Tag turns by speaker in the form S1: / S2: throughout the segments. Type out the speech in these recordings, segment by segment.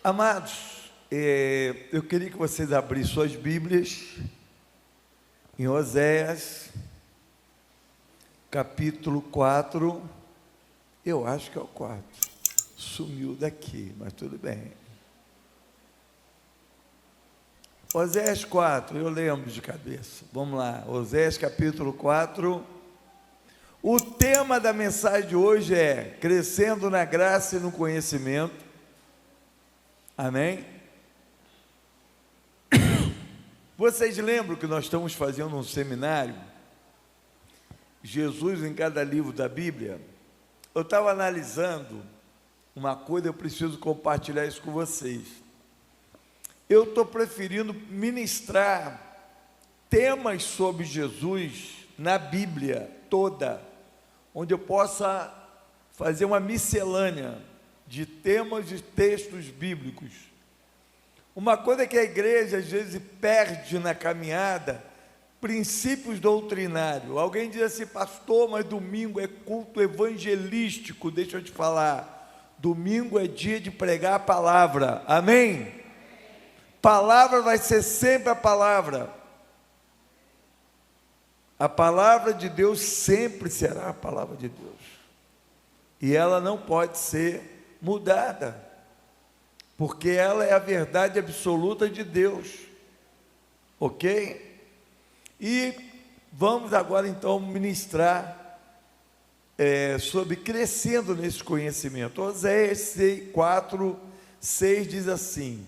S1: Amados, eu queria que vocês abrissem suas Bíblias em Oséias, capítulo 4, eu acho que é o 4, sumiu daqui, mas tudo bem. Oséias 4, eu lembro de cabeça, vamos lá, Oséias capítulo 4, o tema da mensagem de hoje é crescendo na graça e no conhecimento. Amém? Vocês lembram que nós estamos fazendo um seminário, Jesus em cada livro da Bíblia? Eu estava analisando uma coisa, eu preciso compartilhar isso com vocês. Eu estou preferindo ministrar temas sobre Jesus na Bíblia toda, onde eu possa fazer uma miscelânea de temas e textos bíblicos. Uma coisa que a igreja às vezes perde na caminhada, princípios doutrinários. Alguém diz assim, pastor, mas domingo é culto evangelístico. Deixa eu te falar, domingo é dia de pregar a palavra, amém? Palavra vai ser sempre a palavra de Deus sempre será a palavra de Deus, e ela não pode ser mudada, porque ela é a verdade absoluta de Deus, ok? E vamos agora então ministrar sobre crescendo nesse conhecimento. Oséias 4, 6 diz assim,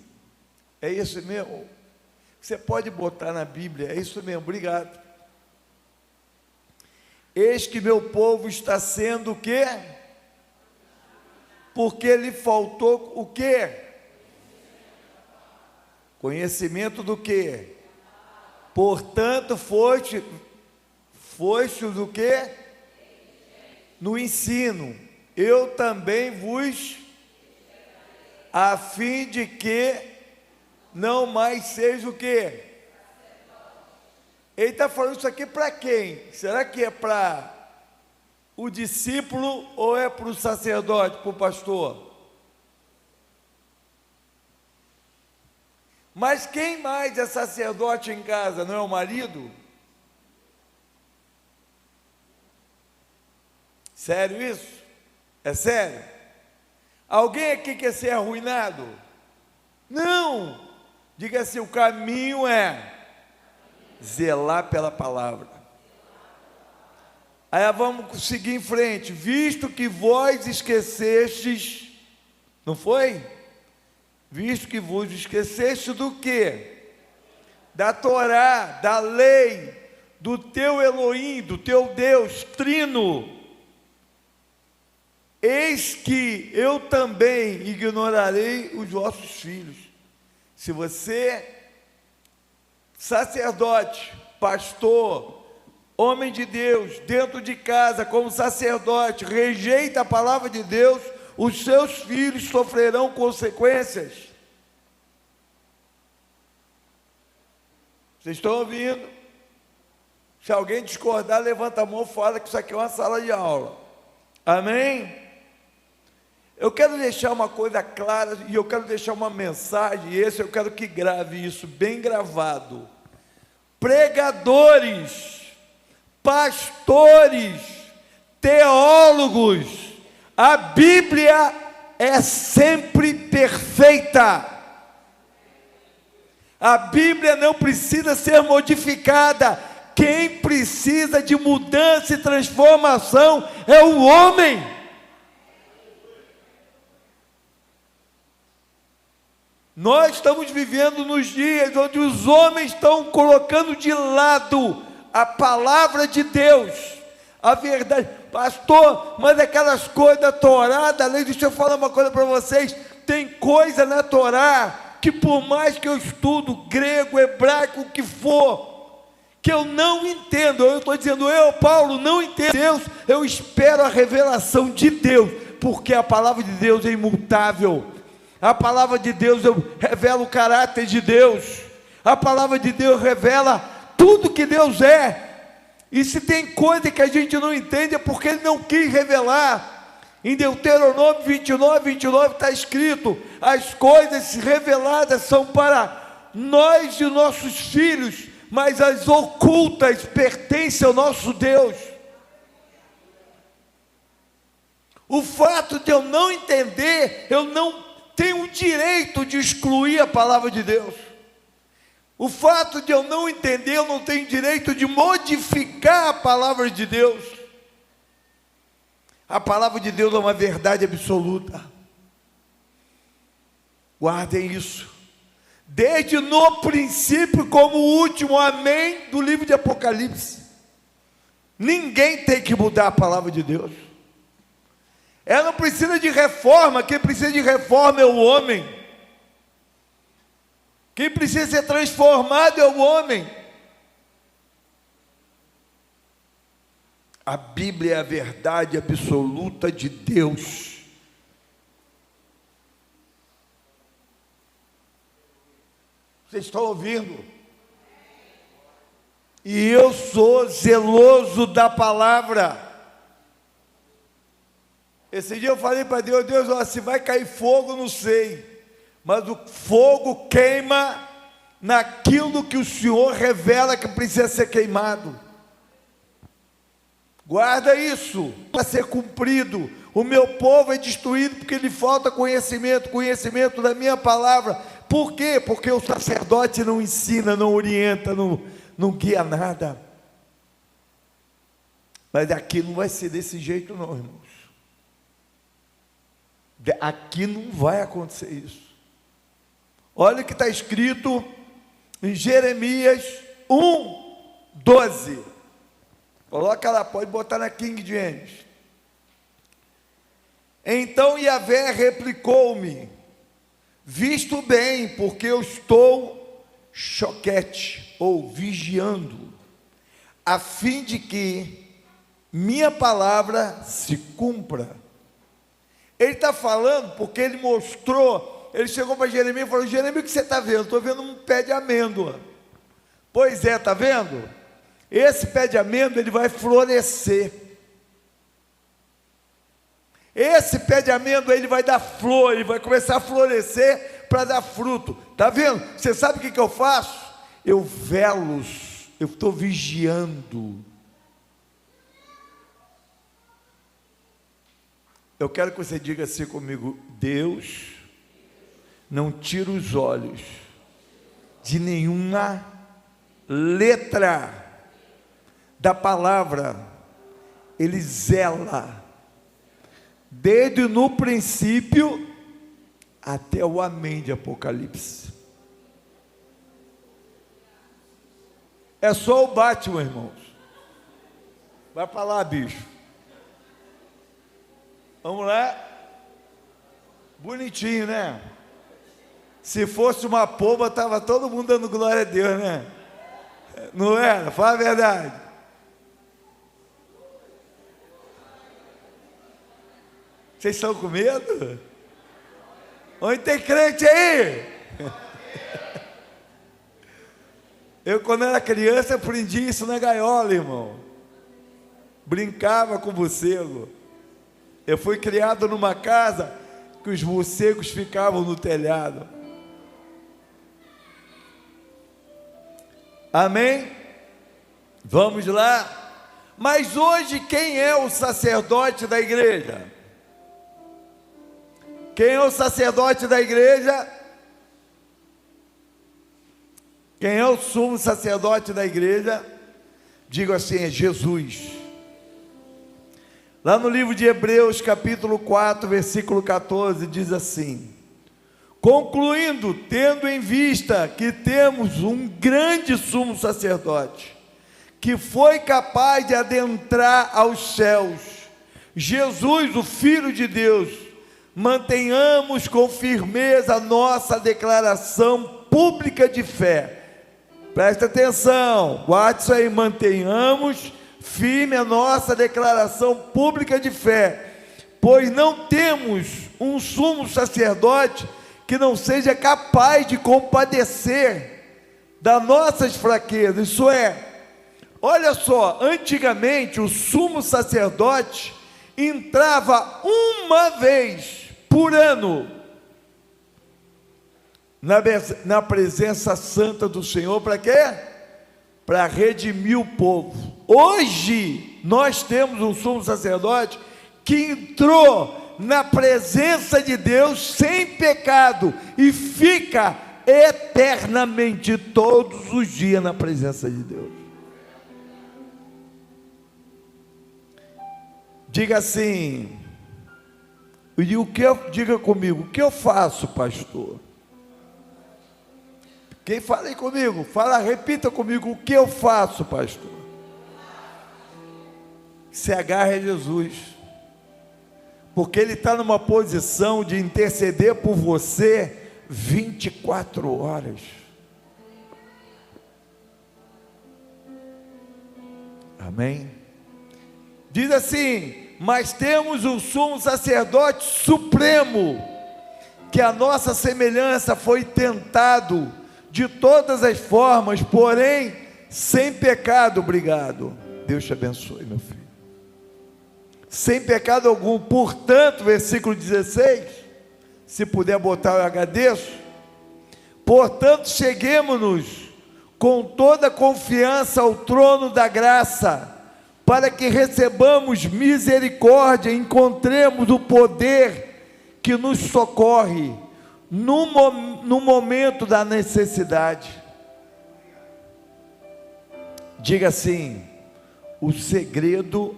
S1: é isso mesmo? Você pode botar na Bíblia, é isso mesmo, obrigado. Eis que meu povo está sendo o quê? Porque lhe faltou o quê? Conhecimento do quê? Portanto, foste do quê? No ensino. Eu também vos, a fim de que não mais seja o quê? Ele está falando isso aqui para quem? Será que é para o discípulo ou é para o sacerdote, para o pastor? Mas quem mais é sacerdote em casa? Não é o marido? Sério isso? É sério? Alguém aqui quer ser arruinado? Não! Diga assim, o caminho é zelar pela palavra. Aí vamos seguir em frente. Visto que vós esquecestes, não foi? Visto que vos esqueceste do quê? Da Torá, da lei, do teu Elohim, do teu Deus trino. Eis que eu também ignorarei os vossos filhos. Se você, sacerdote, pastor, homem de Deus, dentro de casa, como sacerdote, rejeita a palavra de Deus, os seus filhos sofrerão consequências. Vocês estão ouvindo? Se alguém discordar, levanta a mão e fala que isso aqui é uma sala de aula. Amém? Eu quero deixar uma coisa clara, e eu quero deixar uma mensagem, e eu quero que grave isso, bem gravado. Pregadores, pastores, teólogos, a Bíblia é sempre perfeita. A Bíblia não precisa ser modificada. Quem precisa de mudança e transformação é o homem. Nós estamos vivendo nos dias onde os homens estão colocando de lado a palavra de Deus, a verdade. Pastor, mas aquelas coisas da Torá, da lei, deixa eu falar uma coisa para vocês, tem coisa na Torá, que por mais que eu estudo grego, hebraico, o que for, que eu não entendo, eu estou dizendo, eu, Paulo, não entendo Deus, eu espero a revelação de Deus, porque a palavra de Deus é imutável, a palavra de Deus revela o caráter de Deus, a palavra de Deus revela tudo que Deus é. E se tem coisa que a gente não entende é porque Ele não quis revelar. Em Deuteronômio 29 está escrito: as coisas reveladas são para nós e nossos filhos, mas as ocultas pertencem ao nosso Deus. O fato de eu não entender, eu não tenho o direito de excluir a palavra de Deus. O fato de eu não entender, eu não tenho direito de modificar a palavra de Deus. A palavra de Deus é uma verdade absoluta. Guardem isso. Desde no princípio como o último amém do livro de Apocalipse. Ninguém tem que mudar a palavra de Deus. Ela não precisa de reforma. Quem precisa de reforma é o homem. Quem precisa ser transformado é o homem. A Bíblia é a verdade absoluta de Deus. Vocês estão ouvindo? E eu sou zeloso da palavra. Esse dia eu falei para Deus: Deus, ó, se vai cair fogo, não sei. Mas o fogo queima naquilo que o Senhor revela que precisa ser queimado. Guarda isso, para ser cumprido. O meu povo é destruído porque lhe falta conhecimento da minha palavra. Por quê? Porque o sacerdote não ensina, não orienta, não guia nada. Mas aqui não vai ser desse jeito não, irmãos. Aqui não vai acontecer isso. Olha o que está escrito em Jeremias 1:12. Coloca lá, pode botar na King James. Então Yahvé replicou-me: visto bem, porque eu estou choquete, ou vigiando, a fim de que minha palavra se cumpra. Ele está falando porque ele mostrou. Ele chegou para Jeremias e falou: Jeremias, o que você está vendo? Estou vendo um pé de amêndoa. Pois é, está vendo? Esse pé de amêndoa, ele vai florescer. Esse pé de amêndoa, ele vai dar flor, ele vai começar a florescer para dar fruto. Está vendo? Você sabe o que eu faço? Eu velo, eu estou vigiando. Eu quero que você diga assim comigo: Deus não tira os olhos de nenhuma letra da palavra. Ele zela desde no princípio até o amém de Apocalipse. É só o Batman, irmãos. Vai para lá, bicho. Vamos lá. Bonitinho, né? Se fosse uma pomba, estava todo mundo dando glória a Deus, né? Não era? Fala a verdade. Vocês estão com medo? Onde tem crente aí? Eu, quando era criança, aprendi isso na gaiola, irmão. Brincava com morcego. Eu fui criado numa casa que os morcegos ficavam no telhado. Amém? Vamos lá. Mas hoje quem é o sacerdote da igreja? Quem é o sacerdote da igreja? Quem é o sumo sacerdote da igreja? Digo assim, é Jesus. Lá no livro de Hebreus, capítulo 4, versículo 14, diz assim: concluindo, tendo em vista que temos um grande sumo sacerdote, que foi capaz de adentrar aos céus, Jesus, o Filho de Deus, mantenhamos com firmeza a nossa declaração pública de fé. Presta atenção, guarde isso aí, mantenhamos firme a nossa declaração pública de fé, pois não temos um sumo sacerdote que não seja capaz de compadecer das nossas fraquezas. Isso é, olha só, antigamente o sumo sacerdote, entrava uma vez por ano na presença santa do Senhor. Para quê? Para redimir o povo. Hoje nós temos um sumo sacerdote que entrou na presença de Deus sem pecado e fica eternamente, todos os dias, na presença de Deus. Diga assim, diga comigo, o que eu faço, pastor? Quem fala aí comigo? Repita comigo, o que eu faço, pastor? Se agarre a Jesus, porque Ele está numa posição de interceder por você 24 horas. Amém? Diz assim: mas temos um sumo sacerdote supremo, que a nossa semelhança foi tentado de todas as formas, porém sem pecado. Obrigado, Deus te abençoe, meu filho. Sem pecado algum. Portanto, versículo 16, se puder botar, eu agradeço. Portanto, cheguemo-nos com toda confiança ao trono da graça, para que recebamos misericórdia, encontremos o poder que nos socorre no momento da necessidade. Diga assim: o segredo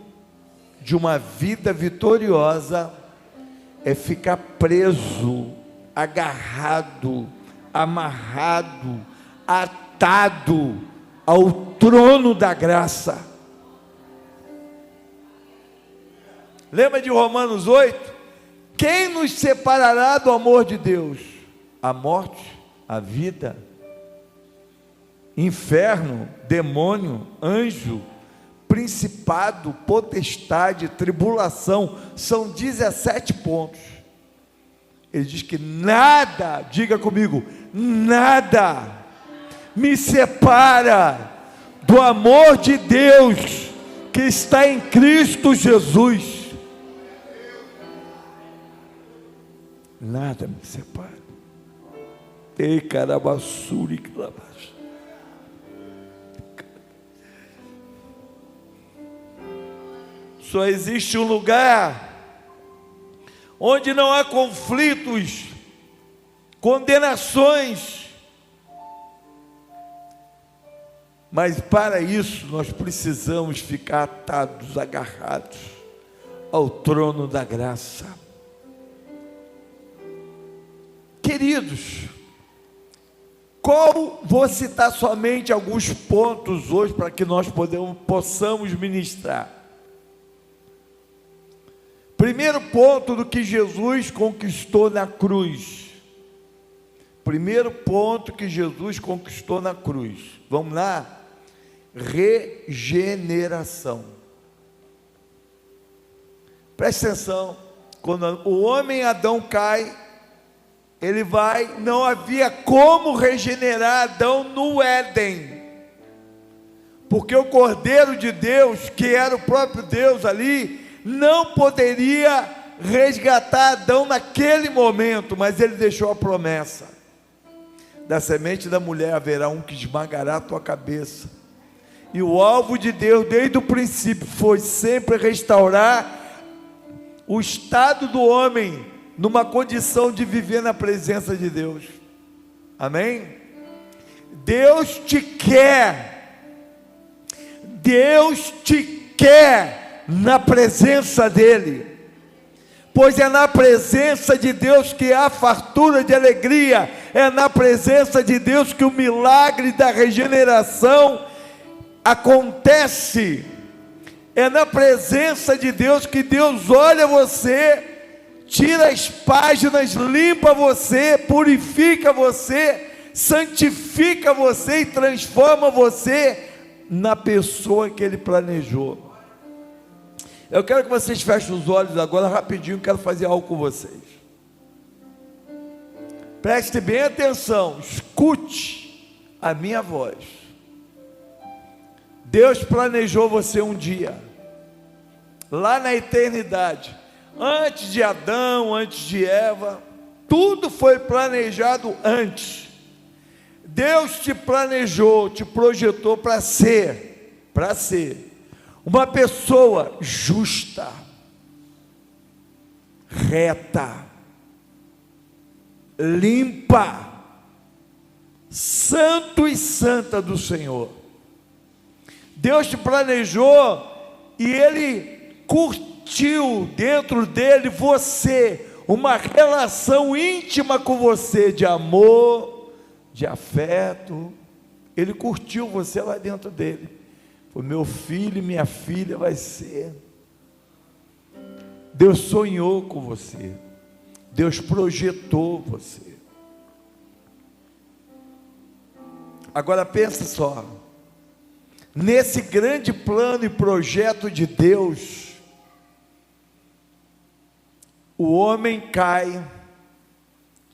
S1: de uma vida vitoriosa é ficar preso, agarrado, amarrado, atado ao trono da graça. Lembra de Romanos 8? Quem nos separará do amor de Deus? A morte, a vida, inferno, demônio, anjo, principado, potestade, tribulação. São 17 pontos. Ele diz que nada, diga comigo, nada me separa do amor de Deus que está em Cristo Jesus. Nada me separa. Ei, carabassuri, clabaço. Só existe um lugar onde não há conflitos, condenações, mas para isso nós precisamos ficar atados, agarrados ao trono da graça. Queridos, vou citar somente alguns pontos hoje para que nós possamos ministrar. Primeiro ponto do que Jesus conquistou na cruz. Primeiro ponto que Jesus conquistou na cruz. Vamos lá? Regeneração. Presta atenção. Quando o homem Adão cai, não havia como regenerar Adão no Éden, porque o Cordeiro de Deus, que era o próprio Deus ali, não poderia resgatar Adão naquele momento, mas ele deixou a promessa: da semente da mulher haverá um que esmagará a tua cabeça. E o alvo de Deus desde o princípio foi sempre restaurar o estado do homem numa condição de viver na presença de Deus. Amém? Deus te quer na presença dEle, pois é na presença de Deus que há fartura de alegria, é na presença de Deus que o milagre da regeneração acontece, é na presença de Deus que Deus olha você, tira as páginas, limpa você, purifica você, santifica você e transforma você na pessoa que Ele planejou. Eu quero que vocês fechem os olhos agora rapidinho, quero fazer algo com vocês. Preste bem atenção, escute a minha voz. Deus planejou você um dia. lá na eternidade, antes de Adão, antes de Eva, tudo foi planejado antes. Deus te planejou, te projetou para ser uma pessoa justa, reta, limpa, santo e santa do Senhor. Deus te planejou e Ele curtiu dentro dele você, uma relação íntima com você, de amor, de afeto. Ele curtiu você lá dentro dele. O meu filho e minha filha vai ser. Deus sonhou com você. Deus projetou você. Agora pensa só, nesse grande plano e projeto de Deus, o homem cai,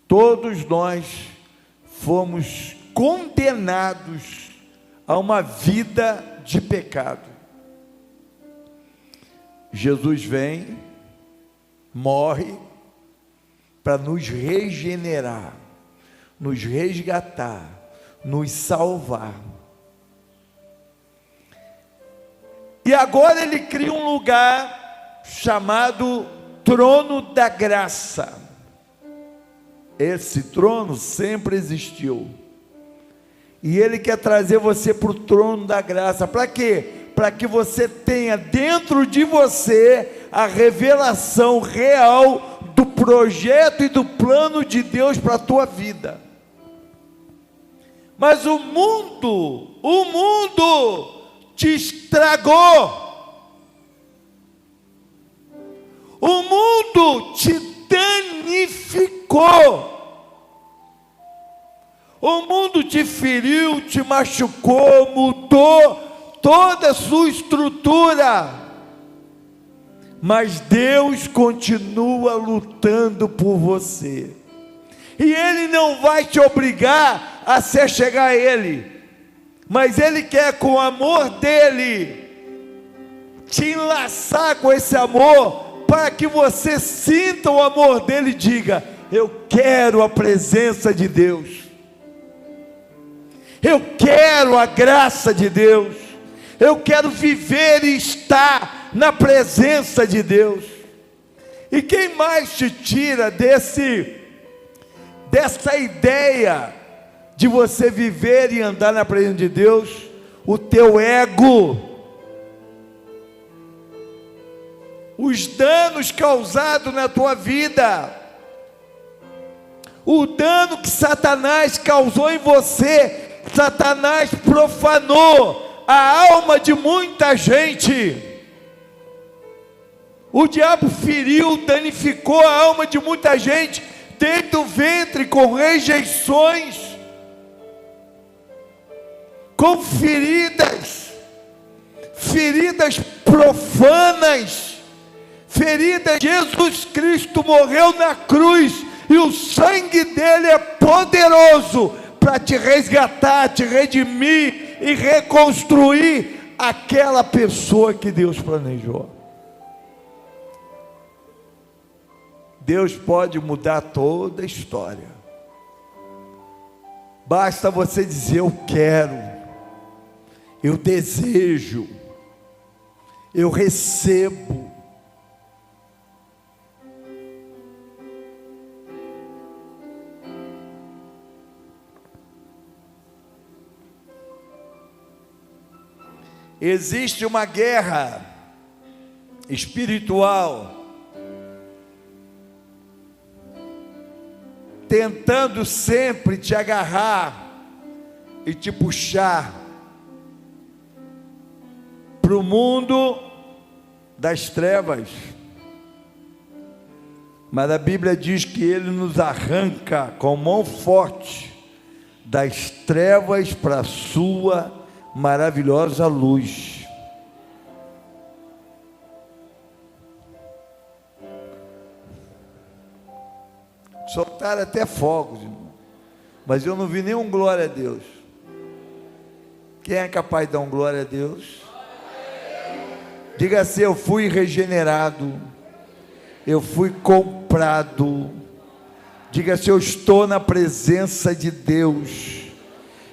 S1: todos nós fomos condenados a uma vida de pecado. Jesus vem, morre, para nos regenerar, nos resgatar, nos salvar. E agora Ele cria um lugar chamado trono da graça. Esse trono sempre existiu, e Ele quer trazer você para o trono da graça. Para quê? Para que você tenha dentro de você a revelação real do projeto e do plano de Deus para a tua vida. Mas o mundo te estragou, o mundo te danificou, o mundo te feriu, te machucou, mudou toda a sua estrutura, mas Deus continua lutando por você, e Ele não vai te obrigar a se chegar a Ele, mas Ele quer, com o amor dEle, te enlaçar com esse amor, para que você sinta o amor dEle e diga: eu quero a presença de Deus, eu quero a graça de Deus, eu quero viver e estar na presença de Deus. E quem mais te tira dessa ideia de você viver e andar na presença de Deus? O teu ego, os danos causados na tua vida, o dano que Satanás causou em você. Satanás profanou a alma de muita gente. O diabo feriu, danificou a alma de muita gente desde o ventre, com rejeições, com feridas profanas, feridas. Jesus Cristo morreu na cruz, e o sangue dele é poderoso para te resgatar, te redimir e reconstruir aquela pessoa que Deus planejou. Deus pode mudar toda a história. Basta você dizer: eu quero, eu desejo, eu recebo. Existe uma guerra espiritual tentando sempre te agarrar e te puxar para o mundo das trevas. Mas a Bíblia diz que Ele nos arranca com mão forte das trevas para a sua maravilhosa luz. Soltaram até fogos, irmão, mas eu não vi nenhum glória a Deus. Quem é capaz de dar um glória a Deus? Diga assim: eu fui regenerado, eu fui comprado. Diga assim: eu estou na presença de Deus,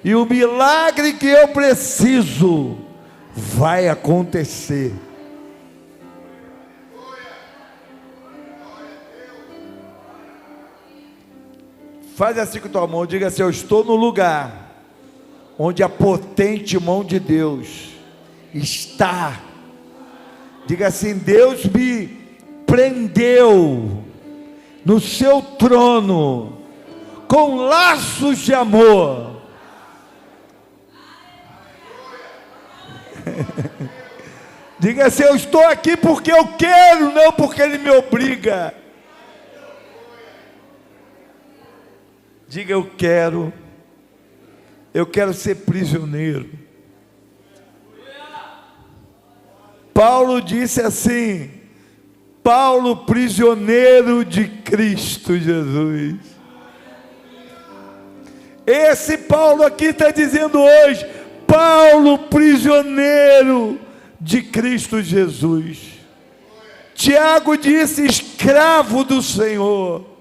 S1: e o milagre que eu preciso vai acontecer. Faz assim com a tua mão, diga assim: eu estou no lugar onde a potente mão de Deus está. Diga assim: Deus me prendeu no seu trono com laços de amor. Diga assim: eu estou aqui porque eu quero, não porque Ele me obriga. Diga: eu quero ser prisioneiro. Paulo disse assim: Paulo, prisioneiro de Cristo Jesus. Esse Paulo aqui está dizendo hoje: Paulo, prisioneiro de Cristo Jesus. Tiago disse: escravo do Senhor.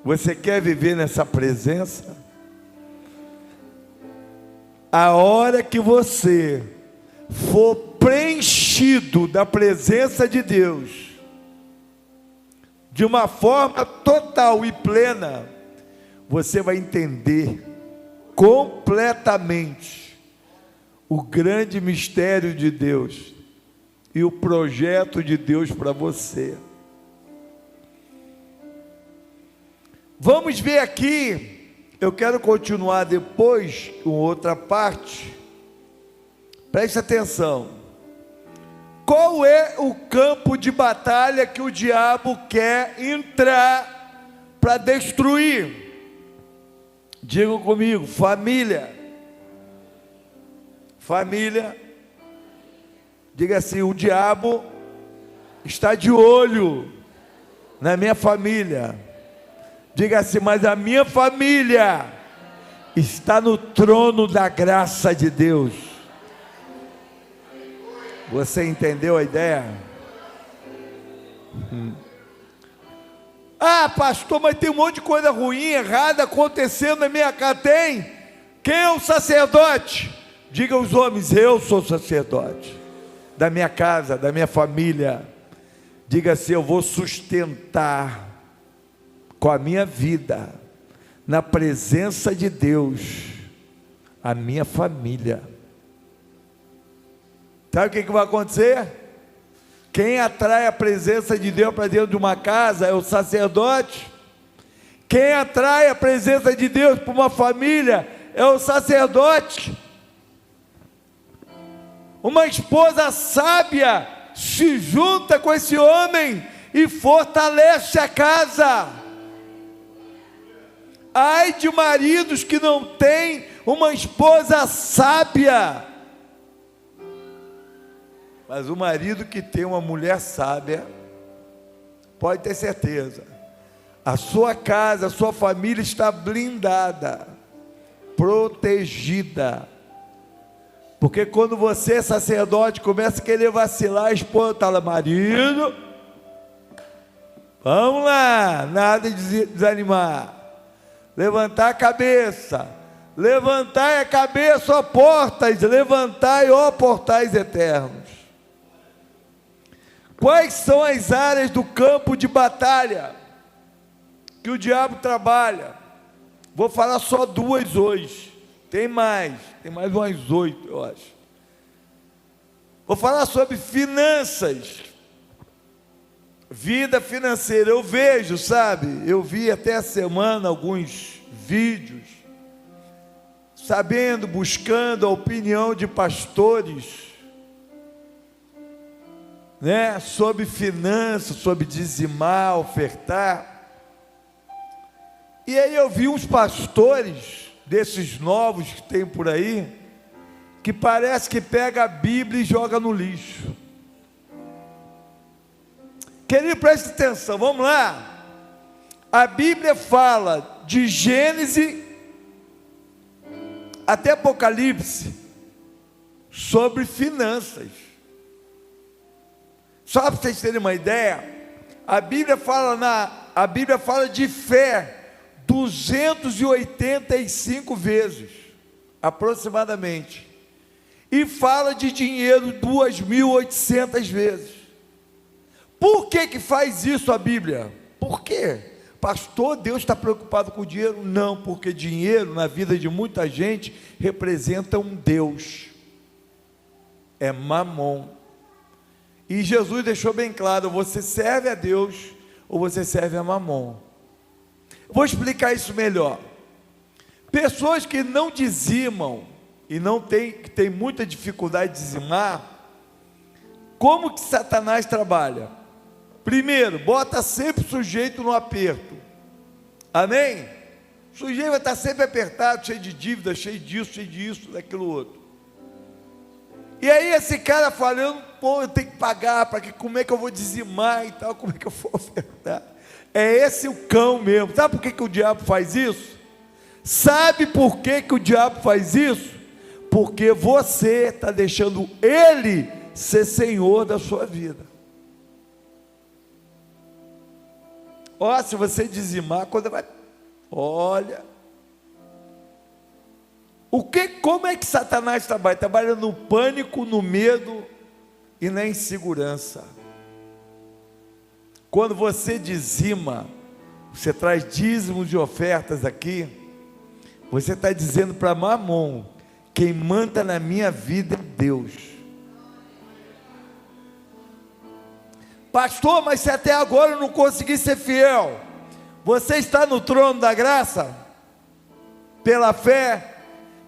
S1: Você quer viver nessa presença? A hora que você for preenchido da presença de Deus, de uma forma total e plena, você vai entender completamente o grande mistério de Deus e o projeto de Deus para você. Vamos ver aqui, eu quero continuar depois com outra parte. Preste atenção. Qual é o campo de batalha que o diabo quer entrar para destruir? Digam comigo: família. Família. Diga assim: o diabo está de olho na minha família. Diga assim: mas a minha família está no trono da graça de Deus. Você entendeu a ideia? Ah, pastor, mas tem um monte de coisa ruim, errada acontecendo na minha casa. Tem? Quem é o sacerdote? Diga aos homens: eu sou sacerdote da minha casa, da minha família. Diga assim: eu vou sustentar com a minha vida, na presença de Deus, a minha família. Sabe o que vai acontecer? Quem atrai a presença de Deus para dentro de uma casa é o sacerdote. Quem atrai a presença de Deus para uma família é o sacerdote. Uma esposa sábia se junta com esse homem e fortalece a casa. Ai de maridos que não têm uma esposa sábia. Mas o marido que tem uma mulher sábia, pode ter certeza, a sua casa, a sua família está blindada, protegida. Porque quando você, sacerdote, começa a querer vacilar, a esposa está lá: marido, vamos lá, nada de desanimar. Levantar a cabeça, levantai a cabeça, ó portas, levantai, ó portais eternos. Quais são as áreas do campo de batalha que o diabo trabalha? Vou falar só duas hoje. Tem mais umas 8, eu acho. Vou falar sobre finanças, vida financeira. Eu vejo, sabe, eu vi até a semana alguns vídeos, sabendo, buscando a opinião de pastores, né, sobre finanças, sobre dizimar, ofertar. E aí eu vi uns pastores, desses novos que tem por aí, que parece que pega a Bíblia e joga no lixo. Querido, preste atenção, vamos lá. A Bíblia fala de Gênesis até Apocalipse sobre finanças. Só para vocês terem uma ideia, a Bíblia fala de fé 285 vezes, aproximadamente, e fala de dinheiro 2.800 vezes. Por que faz isso a Bíblia? Por quê? Pastor, Deus está preocupado com o dinheiro? Não, porque dinheiro na vida de muita gente representa um Deus, é Mamon. E Jesus deixou bem claro: você serve a Deus ou você serve a Mamon. Vou explicar isso melhor. Pessoas que não dizimam e que tem muita dificuldade de dizimar, como que Satanás trabalha? Primeiro, bota sempre o sujeito no aperto. Amém? O sujeito vai estar sempre apertado, cheio de dívida, cheio disso, daquilo outro. E aí esse cara falando: pô, eu tenho que pagar, como é que eu vou dizimar e tal, como é que eu vou ofertar? É esse o cão mesmo. Sabe por que o diabo faz isso? Sabe por que o diabo faz isso? Porque você está deixando ele ser senhor da sua vida. Ó, se você dizimar, quando vai... Olha... Como é que Satanás trabalha? Trabalha no pânico, no medo e na insegurança. Quando você dizima, você traz dízimos de ofertas aqui, você está dizendo para Mamon: quem manda na minha vida é Deus. Pastor, mas se até agora eu não consegui ser fiel, você está no trono da graça? Pela fé,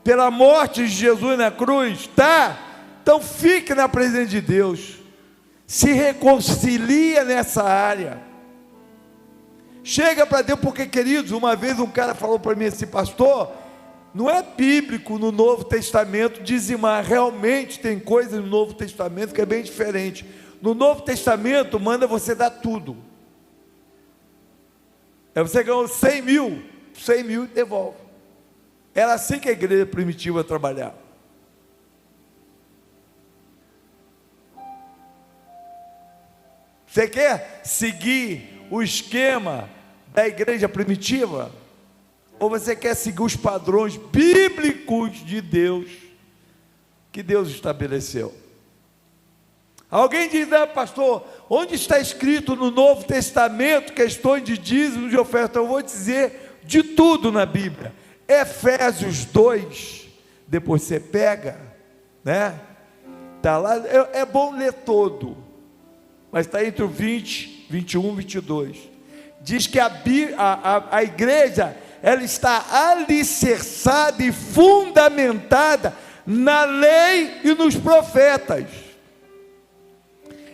S1: pela morte de Jesus na cruz, tá? Então fique na presença de Deus, se reconcilia nessa área, chega para Deus, porque, queridos, uma vez um cara falou para mim assim: pastor, não é bíblico no Novo Testamento dizimar. Realmente tem coisas no Novo Testamento que é bem diferente. No Novo Testamento manda você dar tudo. Você ganhou 100 mil e devolve. Era assim que a igreja primitiva trabalhava. Você quer seguir o esquema da igreja primitiva? Ou você quer seguir os padrões bíblicos de Deus, que Deus estabeleceu? Alguém diz: não, pastor, onde está escrito no Novo Testamento questões de dízimo, de oferta? Eu vou dizer de tudo na Bíblia. Efésios 2, depois você pega, né? Está lá, é bom ler todo, mas está entre o 20, 21, 22. Diz que a igreja, ela está alicerçada e fundamentada na lei e nos profetas.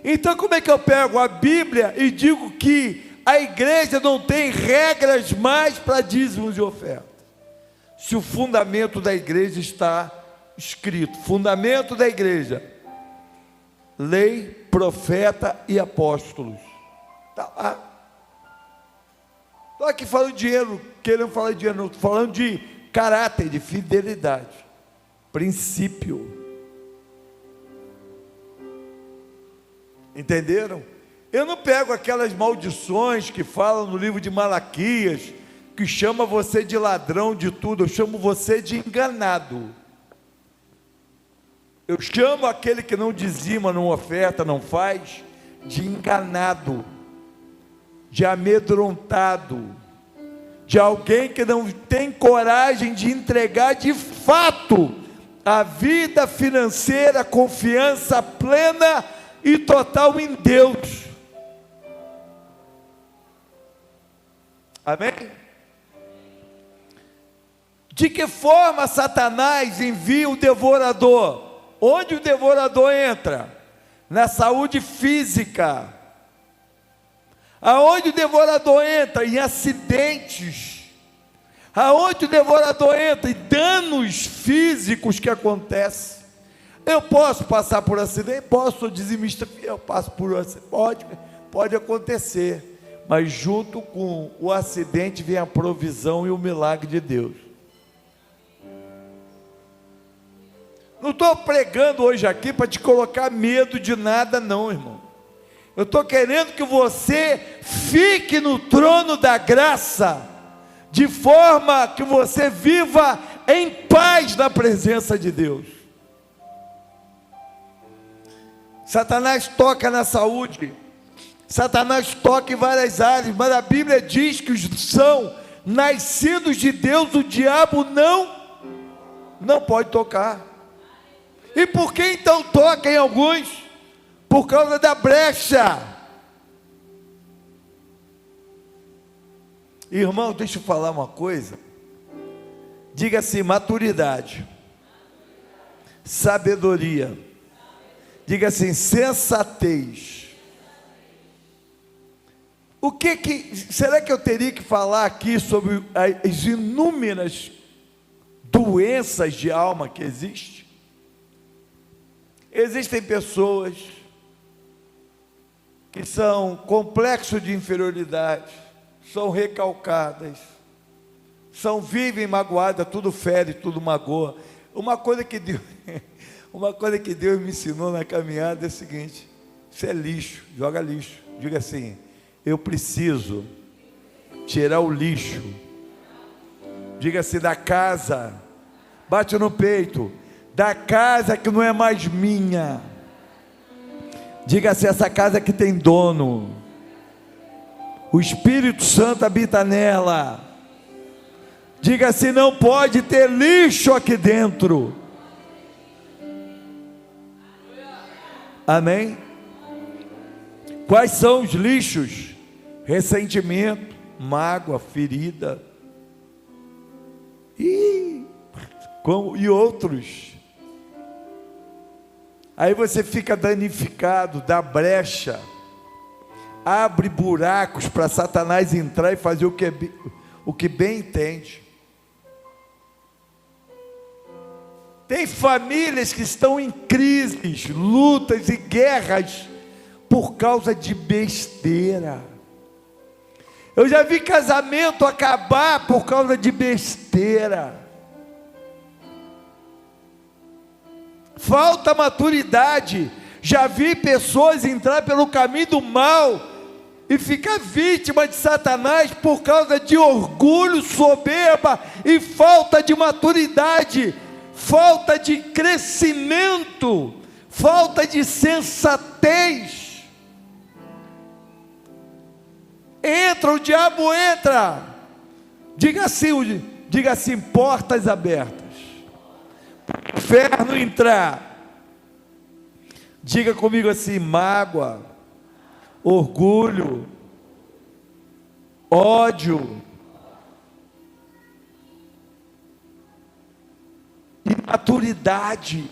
S1: Então, como é que eu pego a Bíblia e digo que a igreja não tem regras mais para dízimos e ofertas? Se o fundamento da igreja está escrito, fundamento da igreja: lei, profeta e apóstolos. Está lá. Estou aqui falando de dinheiro, querendo falar de dinheiro, não, estou falando de caráter, de fidelidade, princípio. Entenderam? Eu não pego aquelas maldições que falam no livro de Malaquias, que chama você de ladrão de tudo. Eu chamo você de enganado. Eu chamo aquele que não dizima, não oferta, não faz, de enganado, de amedrontado, de alguém que não tem coragem de entregar de fato a vida financeira, confiança plena e total em Deus. Amém? De que forma Satanás envia o devorador? Onde o devorador entra? Na saúde física. Aonde o devorador entra? Em acidentes. Aonde o devorador entra? Em danos físicos que acontecem. Eu posso passar por acidente? Posso, sou dizimista, eu passo por acidente, pode acontecer, mas junto com o acidente vem a provisão e o milagre de Deus. Não estou pregando hoje aqui para te colocar medo de nada, não, irmão. Eu estou querendo que você fique no trono da graça, de forma que você viva em paz na presença de Deus. Satanás toca na saúde, Satanás toca em várias áreas, mas a Bíblia diz que os são nascidos de Deus, o diabo não pode tocar. E por que então toca em alguns? Por causa da brecha. Irmão, deixa eu falar uma coisa. Diga assim: maturidade, sabedoria. Diga assim: sensatez. Será que eu teria que falar aqui sobre as inúmeras doenças de alma que existem? Existem pessoas que são complexos de inferioridade, são recalcadas, vivem magoadas, tudo fere, tudo magoa. Uma coisa que Deus me ensinou na caminhada é o seguinte: isso é lixo, joga lixo. Diga assim: eu preciso tirar o lixo. Diga assim: da casa, bate no peito, da casa que não é mais minha. Diga assim: essa casa que tem dono, o Espírito Santo habita nela. Diga assim: não pode ter lixo aqui dentro. Amém? Quais são os lixos? Ressentimento, mágoa, ferida e outros. Aí você fica danificado, dá brecha, abre buracos para Satanás entrar e fazer o que bem entende. Tem famílias que estão em crises, lutas e guerras por causa de besteira. Eu já vi casamento acabar por causa de besteira. Falta maturidade. Já vi pessoas entrar pelo caminho do mal e ficar vítima de Satanás por causa de orgulho, soberba e falta de maturidade, falta de crescimento, falta de sensatez. O diabo entra. Diga assim: portas abertas. Inferno entrar. Diga comigo assim: mágoa, orgulho, ódio, imaturidade.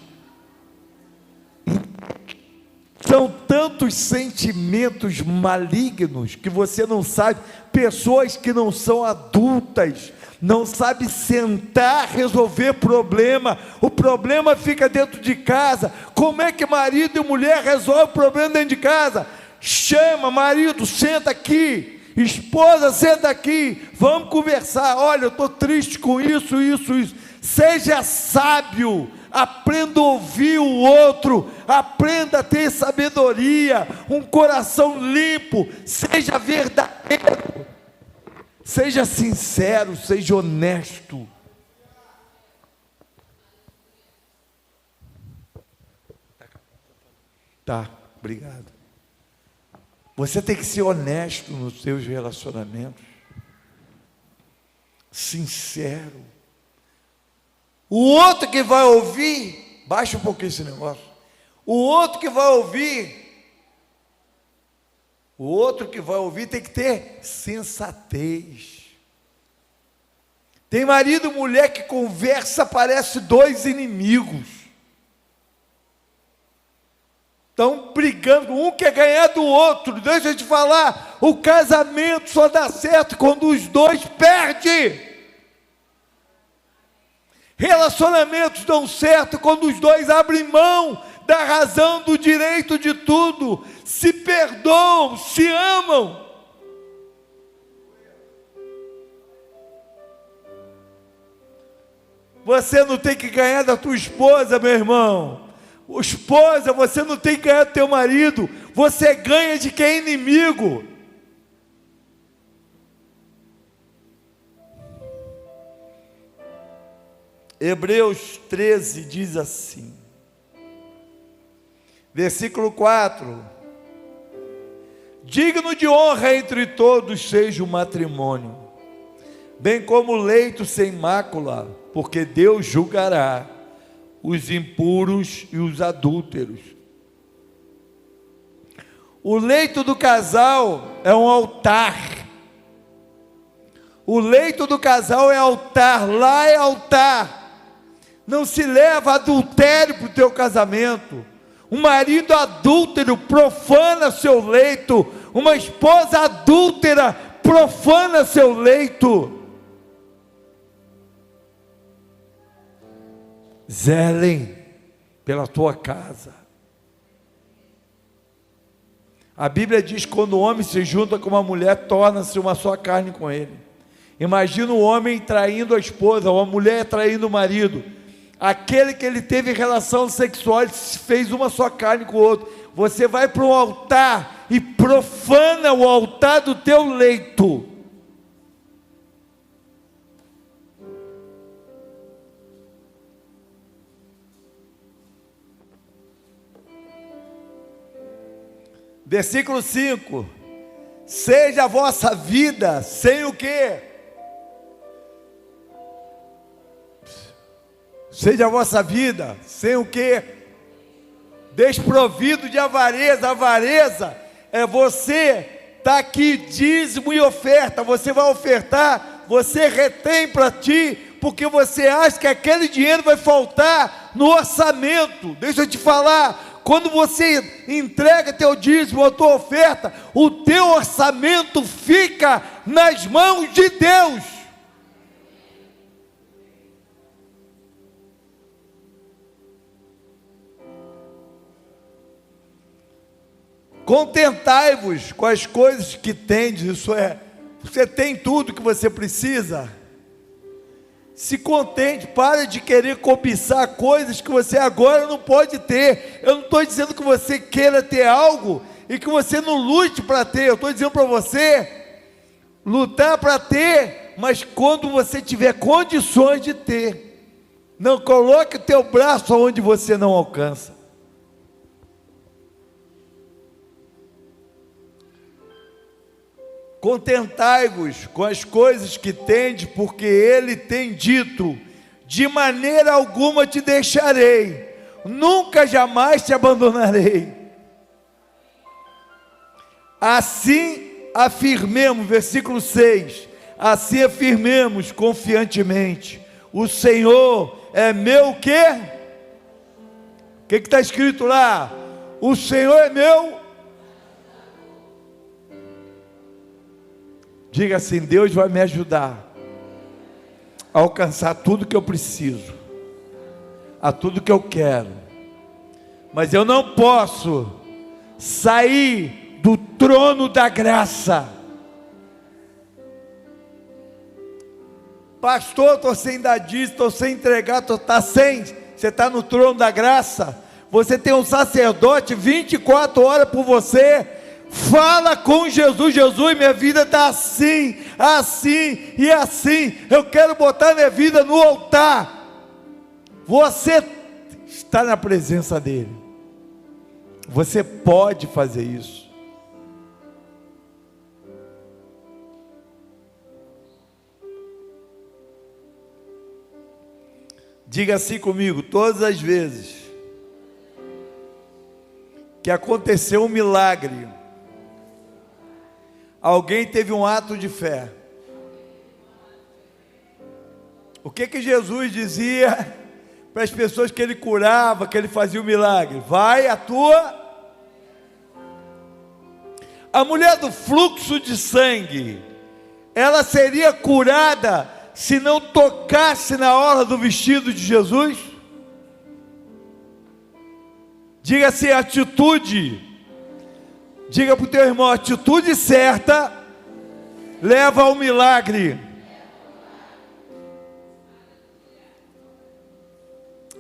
S1: São tantos sentimentos malignos que você não sabe. Pessoas que não são adultas, não sabem sentar, resolver problema. O problema fica dentro de casa. Como é que marido e mulher resolvem o problema dentro de casa? Chama, marido, senta aqui. Esposa, senta aqui. Vamos conversar. Olha, eu estou triste com isso. Seja sábio. Aprenda a ouvir o outro, aprenda a ter sabedoria, um coração limpo, seja verdadeiro, seja sincero, seja honesto. Tá, obrigado. Você tem que ser honesto nos seus relacionamentos, sincero. O outro que vai ouvir, baixa um pouquinho esse negócio. O outro que vai ouvir tem que ter sensatez. Tem marido e mulher que conversa, parece dois inimigos. Estão brigando, um quer ganhar do outro. Deixa eu te falar, o casamento só dá certo quando os dois perdem. Relacionamentos dão certo quando os dois abrem mão da razão, do direito de tudo, se perdoam, se amam. Você não tem que ganhar da tua esposa, meu irmão. Esposa, você não tem que ganhar do teu marido. Você ganha de quem é inimigo. Hebreus 13 diz assim, versículo 4: digno de honra entre todos seja o matrimônio, bem como o leito sem mácula, porque Deus julgará os impuros e os adúlteros. O leito do casal é um altar. O leito do casal é altar, lá é altar. Não se leva adultério para o teu casamento. Um marido adúltero profana seu leito. Uma esposa adúltera profana seu leito. Zelem pela tua casa. A Bíblia diz que quando o homem se junta com uma mulher, torna-se uma só carne com ele. Imagina o homem traindo a esposa, ou a mulher traindo o marido. Aquele que ele teve relação sexual, ele fez uma só carne com o outro. Você vai para um altar e profana o altar do teu leito. Versículo 5: seja a vossa vida sem o quê? Seja a vossa vida sem o quê? Desprovido de avareza. Avareza é você estar aqui, dízimo e oferta. Você vai ofertar, você retém para ti, porque você acha que aquele dinheiro vai faltar no orçamento. Deixa eu te falar, quando você entrega teu dízimo, a tua oferta, o teu orçamento fica nas mãos de Deus. Contentai-vos com as coisas que tendes, isso é, você tem tudo que você precisa. Se contente, pare de querer cobiçar coisas que você agora não pode ter. Eu não estou dizendo que você queira ter algo e que você não lute para ter. Eu estou dizendo para você lutar para ter, mas quando você tiver condições de ter. Não coloque o teu braço onde você não alcança. Contentai-vos com as coisas que tendes, porque Ele tem dito: de maneira alguma te deixarei, nunca jamais te abandonarei. Assim afirmemos, versículo 6, assim afirmemos confiantemente: o Senhor é meu quê? O que está escrito lá? O Senhor é meu. Diga assim: Deus vai me ajudar a alcançar tudo que eu preciso, a tudo que eu quero, mas eu não posso sair do trono da graça. Pastor, estou sem dar dízimo, estou sem entregar, está sem. Você está no trono da graça. Você tem um sacerdote 24 horas por você. Fala com Jesus: Jesus, minha vida está assim, assim e assim. Eu quero botar minha vida no altar. Você está na presença dele. Você pode fazer isso. Diga assim comigo: todas as vezes que aconteceu um milagre, alguém teve um ato de fé. O que Jesus dizia para as pessoas que ele curava, que ele fazia o milagre? Vai a tua. A mulher do fluxo de sangue, ela seria curada se não tocasse na orla do vestido de Jesus? Diga assim: atitude. Diga para o teu irmão: a atitude certa leva ao milagre.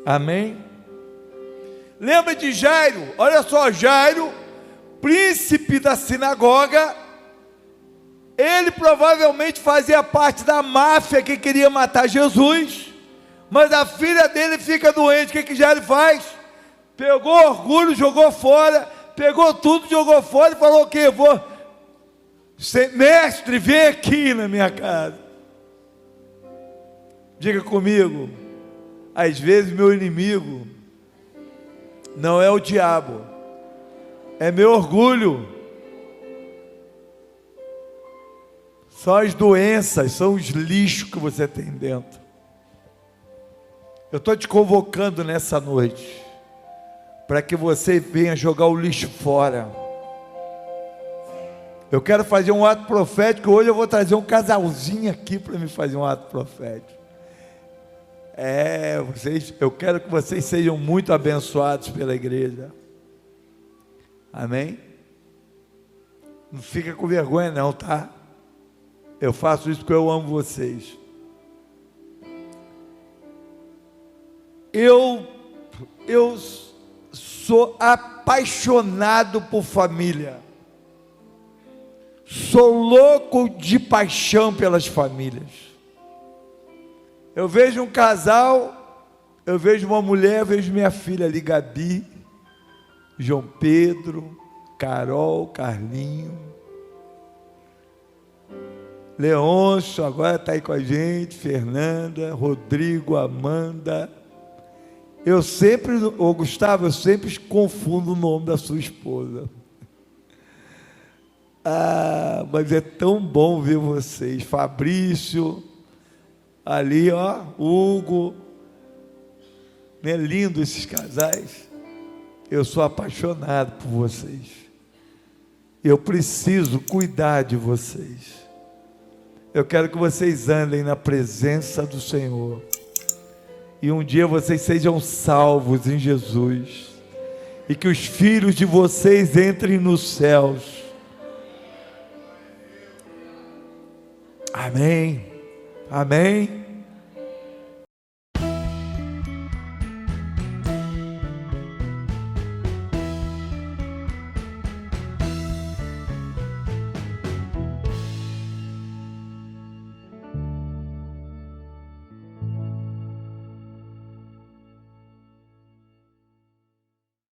S1: Amém? Lembra de Jairo? Olha só, Jairo, príncipe da sinagoga, ele provavelmente fazia parte da máfia que queria matar Jesus, mas a filha dele fica doente. O que Jairo faz? Pegou orgulho, jogou fora, pegou tudo, jogou fora e falou o quê? Mestre, vem aqui na minha casa. Diga comigo, às vezes meu inimigo não é o diabo, é meu orgulho. São as doenças, são os lixos que você tem dentro. Eu estou te convocando nessa noite, para que você venha jogar o lixo fora. Eu quero fazer um ato profético. Hoje eu vou trazer um casalzinho aqui para me fazer um ato profético. Eu quero que vocês sejam muito abençoados pela igreja. Amém? Não fica com vergonha não, tá? Eu faço isso porque eu amo vocês. Eu sou apaixonado por família. Sou louco de paixão pelas famílias. Eu vejo um casal, eu vejo uma mulher, eu vejo minha filha ali, Gabi, João Pedro, Carol, Carlinho, Leôncio, agora está aí com a gente, Fernanda, Rodrigo, Amanda. Gustavo, eu sempre confundo o nome da sua esposa. Mas é tão bom ver vocês. Fabrício, ali, ó, Hugo. Não é lindo esses casais? Eu sou apaixonado por vocês. Eu preciso cuidar de vocês. Eu quero que vocês andem na presença do Senhor. E um dia vocês sejam salvos em Jesus. E que os filhos de vocês entrem nos céus. Amém. Amém.